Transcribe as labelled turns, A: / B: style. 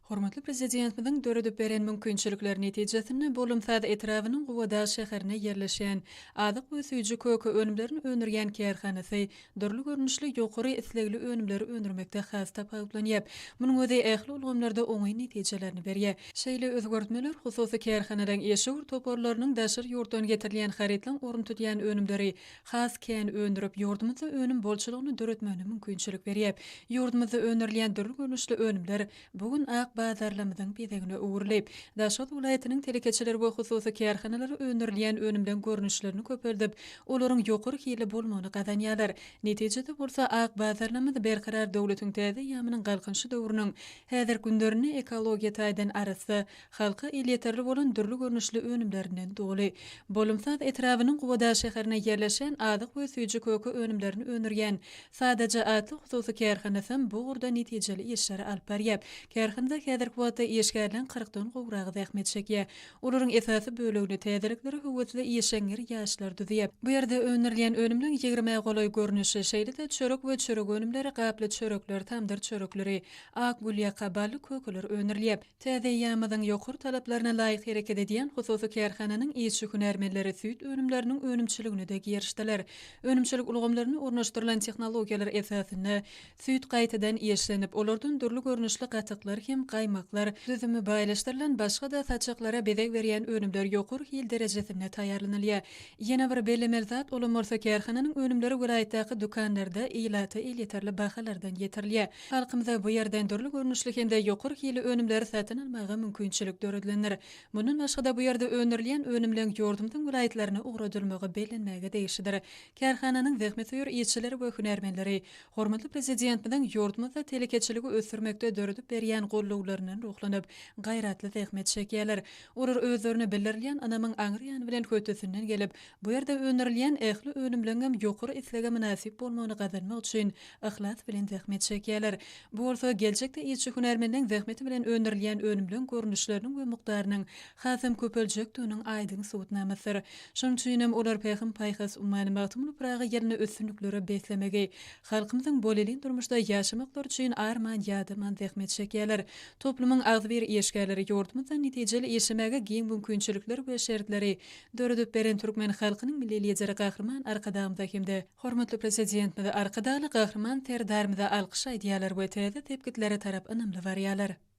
A: Hormatly Prezidentimiň döredip beren mümkinçilikler netijesinde bolumsad etrawynyň Gowada şäherine yerleşen azyk we süýji köke önümlerini önürgen kärhanasy dörli görnüşli ýokary islegli önümleri önürmekde has tapawlanýar. Munyň özi ähli ulgamlarda oňy netijelerini berýär. Şeýle özgörtmeler hususy kärhanadan eşur toporlarynyň daşyr ýurtdan getirilýän haritlaň orun tutýan önümleri has kän önürüp ýurdumyza önüm bolçylygyny döretmegine mümkinçilik berýär. Ýurdumyza önürilýän dörli görnüşli önümler bugün bazarlamyzyň bedegine uğurlayıp, Daşat welaýatynyň telekeçileri we hususy kärhanalary öňürilýän önümden görnüşlerini köpeldip, olaryň ýokary hili bolmagyny gazanýarlar. Netijede bolsa ak bazarlamyda berkarar döwletiň täze ýamynyň galkynşy döwrüniň häzir günlerini ekologiýa taýdan arasy halka ýeterli bolan dürli görnüşli önümlerinden doly. Bolumsat etrawynyň Gowada şäherine yerleşen azyk we süýji köke önümlerini önürgen sadaja atly hususy kärhanasy bu urda netijeli işler alyp berýär. Kärhanada häzir wagtda ýeşgärlen 40-dan gowragy zähmet çekýär. Olaryň esasy bölegini täzelikleri höwetli ýeşeňir ýaşlar düzýär. Bu ýerde öňürilýän önümden 20 golay görnüşi şeýle-de çörek we çörek önümleri gaply çörekler, tamdyr çörekleri, ak gulya kabaly kökeler öňürilýär. Täze ýamyzyň ýokary talaplaryna laýyk hereket edýän hususy kärhananyň işçi hünärmenleri süýt önümleriniň önümçiligini de girişdiler. Önümçilik ulgamlaryny ornaşdyrylan tehnologiýalar esasyny süýt gaýtadan ýeşlenip, olardan dürli görnüşli gatyklar hem qaymaklar düzümi baýlaşdyrylan başga da saçaklara bedeg berýän önümler ýokary hil derejesinde taýýarlanylýar. Ýene bir belemel zat olamorsa kärhananyň önümleri welaýatdaky dükanlarda ýylata ýeterli bahalardan getirilýär. Halkymyza bu ýerden dürli görnüşli hem de ýokary hili önümleri satyn almagy mümkinçilik döredilýär. Munun başga da bu ýerde öňürilýän önümleň ýordumyň welaýatlaryna ugradylmagy belenmäge değişidir. Kärhananyň zähmetýär ýetçileri we hünärmenleri hormatly prezidentimiň ýordumyza telekeçiligi ösürmekde döredip berýän golluglarynyň ruhlanyp, gaýratly zähmet çekýärler. Olar özlerini bildirilýän anamyň aňyrýany bilen hötüsinden gelip, bu ýerde öňürilýän ähli önümleňem ýokary islega münasip bolmagyny gazanmak üçin ihlas bilen zähmet çekýärler. Bu bolsa geljekde ýetçi hünärmeniň zähmeti bilen öňürilýän önümleň görnüşleriniň we mukdarynyň hasam köpeljekdiginiň aýdyn suwutnamasydyr. Şonuň üçin hem olar pähim paýhas ummanymagtymly praga ýerine ösünlikleri beslemegi, halkymyzyň bolelin durmuşda ýaşamaklar üçin arman ýadyman zähmet çekýärler. Toplumyň agzybir ýeşgärleri ýurdumyzda netijeli ýeşemäge giň mümkinçilikler we şertleri döredip beren türkmen halkynyň milli lideri gahrman arkadamda hemde hormatly prezidentimiz arkadaly gahrman terdarmyza alkyş aýdýarlar we täze tepkitlere tarap ynamly barýarlar.